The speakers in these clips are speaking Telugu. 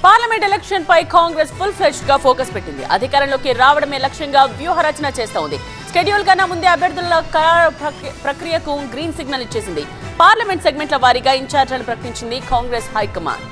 పార్లమెంట్ ఎలక్షన్ పై కాంగ్రెస్ ఫుల్ ఫ్లెడ్జ్డ్ గా ఫోకస్ పెట్టింది. అధికారంలోకి రావడమే లక్ష్యంగా వ్యూహ రచన చేస్తోంది. షెడ్యూల్ కన్నా ముందే అభ్యర్థుల ప్రక్రియకు గ్రీన్ సిగ్నల్ ఇచ్చేసింది. పార్లమెంట్ సెగ్మెంట్ల వారీగా ఇన్ఛార్జీలను ప్రకటించింది కాంగ్రెస్ హైకమాండ్.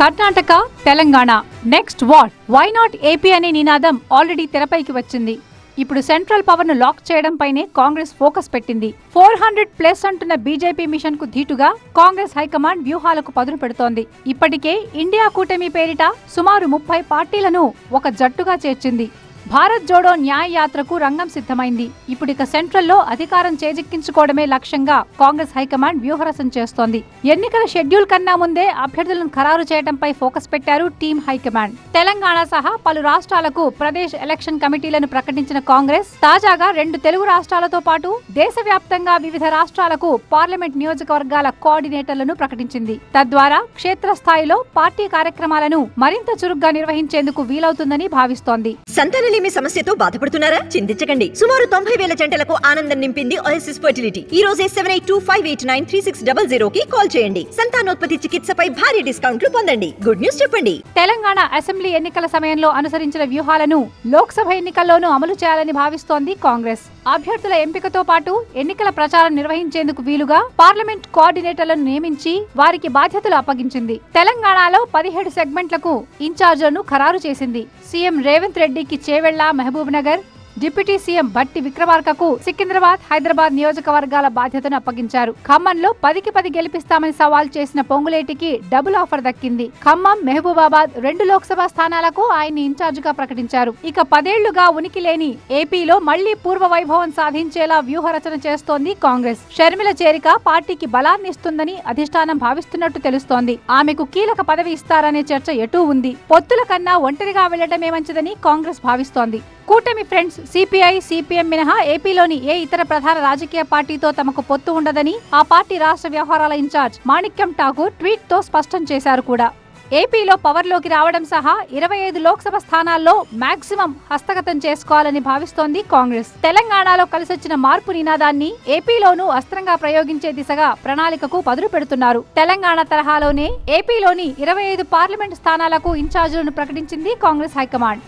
Karnataka, Telangana next what, why not AP అనే నినాదం ఆల్రెడీ తెరపైకి వచ్చింది. ఇప్పుడు సెంట్రల్ పవర్ ను లాక్ చేయడంపైనే కాంగ్రెస్ ఫోకస్ పెట్టింది. 400+ అంటున్న బీజేపీ మిషన్ కు ధీటుగా కాంగ్రెస్ హైకమాండ్ వ్యూహాలకు పదును పెడుతోంది. ఇప్పటికే ఇండియా కూటమి పేరిట సుమారు 30 పార్టీలను ఒక జట్టుగా చేర్చింది. భారత్ జోడో న్యాయ యాత్రకు రంగం సిద్ధమైంది. ఇప్పుడిక సెంట్రల్లో అధికారం చేజిక్కించుకోవడమే లక్ష్యంగా కాంగ్రెస్ హైకమాండ్ వ్యూహరచన చేస్తోంది. ఎన్నికల షెడ్యూల్ కన్నా ముందే అభ్యర్థులను ఖరారు చేయడంపై ఫోకస్ పెట్టారు టీం హైకమాండ్. తెలంగాణ సహా పలు రాష్ట్రాలకు ప్రదేశ్ ఎలక్షన్ కమిటీలను ప్రకటించిన కాంగ్రెస్ తాజాగా 2 తెలుగు రాష్ట్రాలతో పాటు దేశవ్యాప్తంగా వివిధ రాష్ట్రాలకు పార్లమెంట్ నియోజకవర్గాల కోఆర్డినేటర్లను ప్రకటించింది. తద్వారా క్షేత్రస్థాయిలో పార్టీ కార్యక్రమాలను మరింత చురుగ్గా నిర్వహించేందుకు వీలవుతుందని భావిస్తోంది. సంతానలేమి సమస్యతో బాధపడుతున్నారా? చింతించకండి. సుమారు 90,000 జంటలకు ఆనందం నింపింది ఓఎస్ఎస్ ఫర్టిలిటీ. ఈ రోజే 7825893600 కి కాల్ చేయండి. సంతానోత్పత్తి చికిత్సపై భారీ డిస్కౌంట్లు పొందండి. గుడ్ న్యూస్ చెప్పండి. తెలంగాణ అసెంబ్లీ ఎన్నికల సమయంలో అనుసరించిన వ్యూహాలను లోక్సభ ఎన్నికల్లోనూ అమలు చేయాలని భావిస్తోంది కాంగ్రెస్. అభ్యర్థుల ఎంపికతో పాటు ఎన్నికల ప్రచారం నిర్వహించేందుకు వీలుగా పార్లమెంట్ కోఆర్డినేటర్లను నియమించి వారికి బాధ్యతలు అప్పగించింది. తెలంగాణలో 17 సెగ్మెంట్లకు ఇన్ఛార్జీలను ఖరారు చేసింది. సీఎం రేవంత్ రెడ్డికి చేవెళ్ల, మహబూబ్ నగర్, డిప్యూటీ సీఎం భట్టి విక్రమార్కకు సికింద్రాబాద్, హైదరాబాద్ నియోజకవర్గాల బాధ్యతను అప్పగించారు. ఖమ్మంలో 10కి 10 గెలిపిస్తామని సవాల్ చేసిన పొంగులేటికి డబుల్ ఆఫర్ దక్కింది. ఖమ్మం, మహబూబాబాద్ 2 లోక్సభ స్థానాలకు ఆయన్ని ఇన్ఛార్జిగా ప్రకటించారు. ఇక 10 ఏళ్లుగా ఉనికి లేని ఏపీలో మళ్లీ పూర్వ వైభవం సాధించేలా వ్యూహరచన చేస్తోంది కాంగ్రెస్. షర్మిల చేరిక పార్టీకి బలాన్ని ఇస్తుందని అధిష్టానం భావిస్తున్నట్టు తెలుస్తోంది. ఆమెకు కీలక పదవి ఇస్తారనే చర్చ ఎటూ ఉంది. పొత్తుల కన్నా ఒంటరిగా వెళ్లడమే మంచిదని కాంగ్రెస్ భావిస్తోంది. కూటమి ఫ్రెండ్స్ సిపిఐ, సిపిఎం మినహా ఏపీలోని ఏ ఇతర ప్రధాన రాజకీయ పార్టీతో తమకు పొత్తు ఉండదని ఆ పార్టీ రాష్ట్ర వ్యవహారాల ఇన్ఛార్జ్ మాణిక్యం ఠాకూర్ ట్వీట్ తో స్పష్టం చేశారు కూడా. ఏపీలో పవర్లోకి రావడం సహా 25 లోక్సభ స్థానాల్లో మాక్సిమం హస్తగతం చేసుకోవాలని భావిస్తోంది కాంగ్రెస్. తెలంగాణలో కలిసొచ్చిన మార్పు నినాదాన్ని ఏపీలోనూ అస్త్రంగా ప్రయోగించే దిశగా ప్రణాళికకు పదును పెడుతున్నారు. తెలంగాణ తరహాలోనే ఏపీలోని 25 పార్లమెంట్ స్థానాలకు ఇన్ఛార్జీలను ప్రకటించింది కాంగ్రెస్ హైకమాండ్.